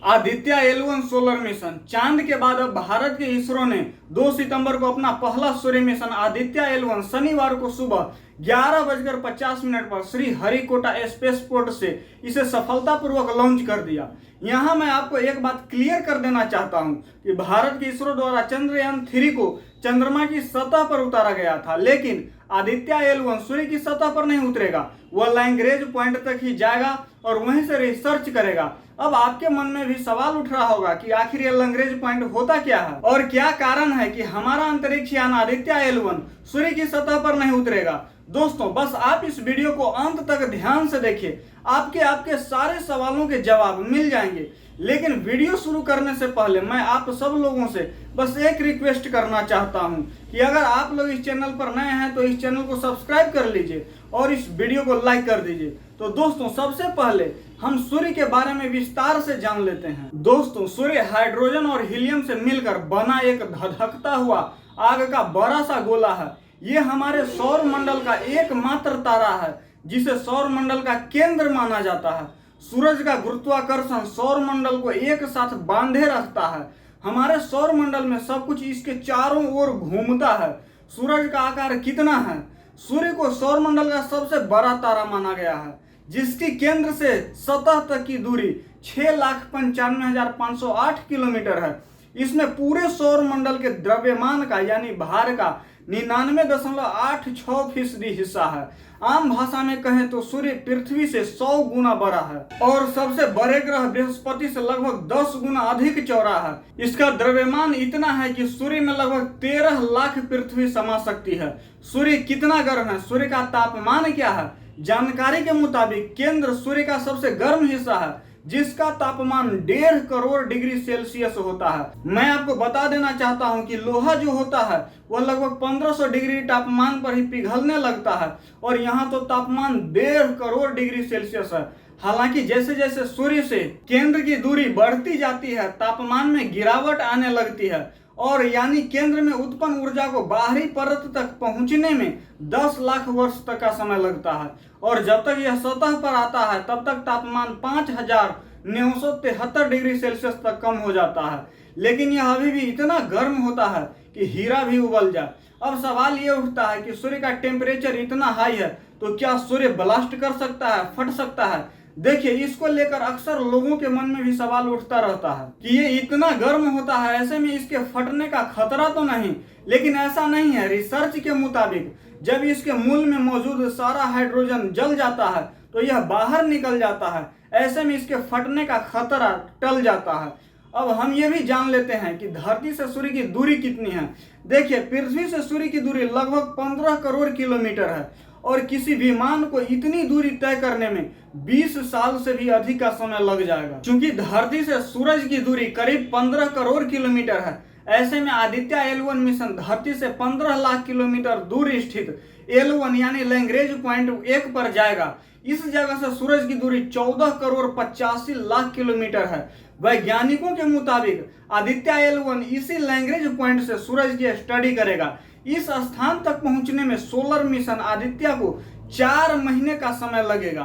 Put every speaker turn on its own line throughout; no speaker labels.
Aditya L1 solar mission चांद के बाद अब भारत के इसरो ने 2 सितंबर को अपना पहला सूर्य मिशन आदित्य L1 शनिवार को सुबह 11:50 पर श्री हरिकोटा स्पेसपोर्ट से इसे सफलतापूर्वक लॉन्च कर दिया। यहां मैं आपको एक बात क्लियर कर देना चाहता हूं कि भारत के इसरो द्वारा चंद्रयान 3 को चंद्रमा की सतह पर उतारा गया था, लेकिन आदित्य L1 सूर्य की सतह पर नहीं उतरेगा। वह लैग्रेंज पॉइंट तक ही जाएगा और वहीं से रिसर्च करेगा। अब आपके मन में भी सवाल उठ रहा होगा कि आखिर यह लैग्रेंज पॉइंट होता क्या है और क्या कारण है कि हमारा अंतरिक्ष यान आदित्य L1 सूर्य की सतह पर नहीं उतरेगा। दोस्तों, बस आप इस वीडियो को अंत तक ध्यान से देखिए, आपके सारे सवालों के जवाब मिल जाएंगे। लेकिन वीडियो शुरू करने से पहले मैं आप सब लोगों से बस एक रिक्वेस्ट करना चाहता हूं कि अगर आप लोग इस चैनल पर नए हैं तो इस चैनल को सब्सक्राइब कर लीजिए और इस वीडियो को लाइक कर दीजिए। तो दोस्तों, सबसे पहले हम सूर्य के बारे में विस्तार से जान लेते हैं। दोस्तों, सूर्य हाइड्रोजन और हीलियम से मिलकर बना एक धधकता हुआ आग का बड़ा सा गोला है। ये हमारे सौर मंडल का एकमात्र तारा है जिसे सौर मंडल का केंद्र माना जाता है। सूरज का गुरुत्वाकर्षण सौर मंडल को एक साथ बांधे रखता है। हमारे सौर मंडल में सब कुछ इसके चारों ओर घूमता है। सूरज का आकार कितना है? सूर्य को सौर मंडल का सबसे बड़ा तारा माना गया है, जिसकी केंद्र से सतह तक की दूरी 6,95,508 किलोमीटर है। इसमें पूरे सौर मंडल के द्रव्यमान का यानी भार का 99.86% हिस्सा है। आम भाषा में कहें तो सूर्य पृथ्वी से 100 गुना बड़ा है और सबसे बड़े ग्रह बृहस्पति से लगभग 10 गुना अधिक चौड़ा है। इसका द्रव्यमान इतना है कि सूर्य में लगभग 13 लाख पृथ्वी समा सकती है। सूर्य कितना गर्म है? सूर्य का तापमान क्या है? जानकारी के मुताबिक केंद्र सूर्य का सबसे गर्म हिस्सा है, जिसका तापमान 1.5 करोड़ डिग्री सेल्सियस होता है। मैं आपको बता देना चाहता हूं कि लोहा जो होता है वह लगभग 1500 डिग्री तापमान पर ही पिघलने लगता है और यहाँ तो तापमान 1.5 करोड़ डिग्री सेल्सियस है। हालांकि जैसे जैसे सूर्य से केंद्र की दूरी बढ़ती जाती है, तापमान में गिरावट आने लगती है और यानी केंद्र में उत्पन्न ऊर्जा को बाहरी परत तक पहुंचने में 10 लाख वर्ष तक का समय लगता है और जब तक यह सतह पर आता है तब तक तापमान 5,973 डिग्री सेल्सियस तक कम हो जाता है। लेकिन यह अभी भी इतना गर्म होता है कि हीरा भी उबल जाए। अब सवाल यह उठता है कि सूर्य का टेम्परेचर इतना हाई है तो क्या सूर्य ब्लास्ट कर सकता है, फट सकता है? देखिए, इसको लेकर अक्सर लोगों के मन में भी सवाल उठता रहता है कि ये इतना गर्म होता है, ऐसे में इसके फटने का खतरा तो नहीं? लेकिन ऐसा नहीं है। रिसर्च के मुताबिक जब इसके मूल में मौजूद सारा हाइड्रोजन जल जाता है तो यह बाहर निकल जाता है। ऐसे में इसके फटने का खतरा टल जाता है। अब हम ये भी जान लेते हैं कि धरती से सूर्य की दूरी कितनी है। देखिए, पृथ्वी से सूर्य की दूरी लगभग 15 करोड़ किलोमीटर है और किसी विमान को इतनी दूरी तय करने में 20 साल से भी अधिक का समय लग जाएगा। क्योंकि धरती से सूरज की दूरी करीब 15 करोड़ किलोमीटर है, ऐसे में आदित्य L1 मिशन धरती से 15 लाख किलोमीटर दूर स्थित L1 यानी लैग्रेंज पॉइंट 1 पर जाएगा। इस जगह से सूरज की दूरी 14 करोड़ 85 लाख किलोमीटर है। वैज्ञानिकों के मुताबिक आदित्य L1 इसी लैग्रेंज पॉइंट से सूरज की स्टडी करेगा। इस स्थान तक पहुंचने में सोलर मिशन आदित्य को 4 महीने का समय लगेगा।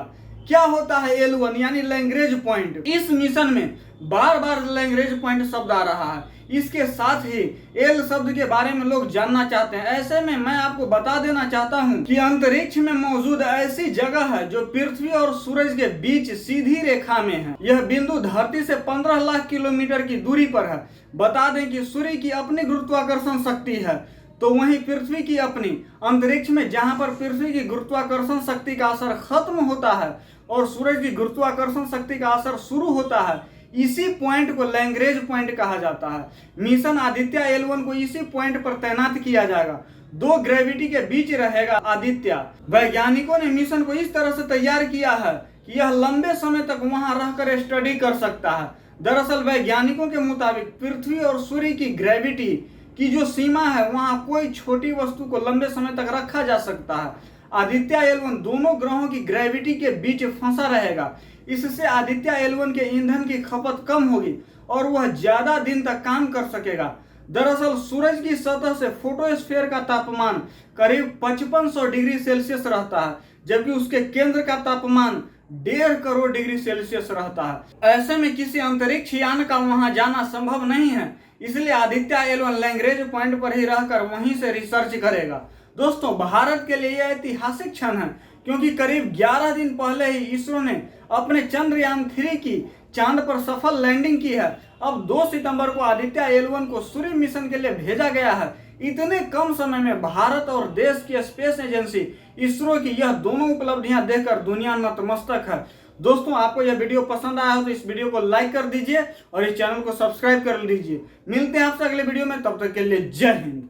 क्या होता है L1 यानी लैग्रेंज पॉइंट? इस मिशन में बार बार लैग्रेंज पॉइंट शब्द आ रहा है। इसके साथ ही एल शब्द के बारे में लोग जानना चाहते हैं। ऐसे में मैं आपको बता देना चाहता हूं कि अंतरिक्ष में मौजूद ऐसी जगह है जो पृथ्वी और सूरज के बीच सीधी रेखा में है। यह बिंदु धरती से 15 लाख किलोमीटर की दूरी पर है। बता दें कि सूर्य की अपनी गुरुत्वाकर्षण शक्ति है तो वहीं पृथ्वी की अपनी। अंतरिक्ष में जहां पर पृथ्वी की गुरुत्वाकर्षण शक्ति का असर खत्म होता है और सूरज की गुरुत्वाकर्षण शक्ति का असर शुरू होता है, इसी पॉइंट को लैग्रेंज पॉइंट कहा जाता है। मिशन आदित्य L1 को इसी पॉइंट पर तैनात किया जाएगा। 2 ग्रेविटी के बीच रहेगा आदित्य। वैज्ञानिकों ने मिशन को इस तरह से तैयार किया है कि यह लंबे समय तक वहां रहकर स्टडी कर सकता है। दरअसल वैज्ञानिकों के मुताबिक पृथ्वी और सूर्य की ग्रेविटी की जो सीमा है, वहां कोई छोटी वस्तु को लंबे समय तक रखा जा सकता है। आदित्य L1 दोनों ग्रहों की ग्रेविटी के बीच फंसा रहेगा। इससे आदित्य L1 के ईंधन की खपत कम होगी और वह ज्यादा दिन तक काम कर सकेगा। दरअसल सूरज की सतह से फोटोस्फीयर का तापमान करीब 5500 डिग्री सेल्सियस रहता है, जबकि उसके केंद्र का तापमान 1.5 करोड़ डिग्री सेल्सियस रहता है। ऐसे में किसी अंतरिक्ष यान का वहां जाना संभव नहीं है, इसलिए आदित्य L1 लैंग्रेज पॉइंट पर ही रहकर वहीं से रिसर्च करेगा। दोस्तों, भारत के लिए यह ऐतिहासिक क्षण है, क्योंकि करीब 11 दिन पहले ही इसरो ने अपने चंद्रयान 3 की चांद पर सफल लैंडिंग की है। अब 2 सितंबर को आदित्य L1 को सूर्य मिशन के लिए भेजा गया है। इतने कम समय में भारत और देश की स्पेस एजेंसी इसरो की यह दोनों उपलब्धियां देखकर दुनिया नतमस्तक है। दोस्तों, आपको यह वीडियो पसंद आया हो तो इस वीडियो को लाइक कर दीजिए और इस चैनल को सब्सक्राइब कर लीजिए। मिलते हैं आपसे अगले वीडियो में, तब तक के लिए जय हिंद।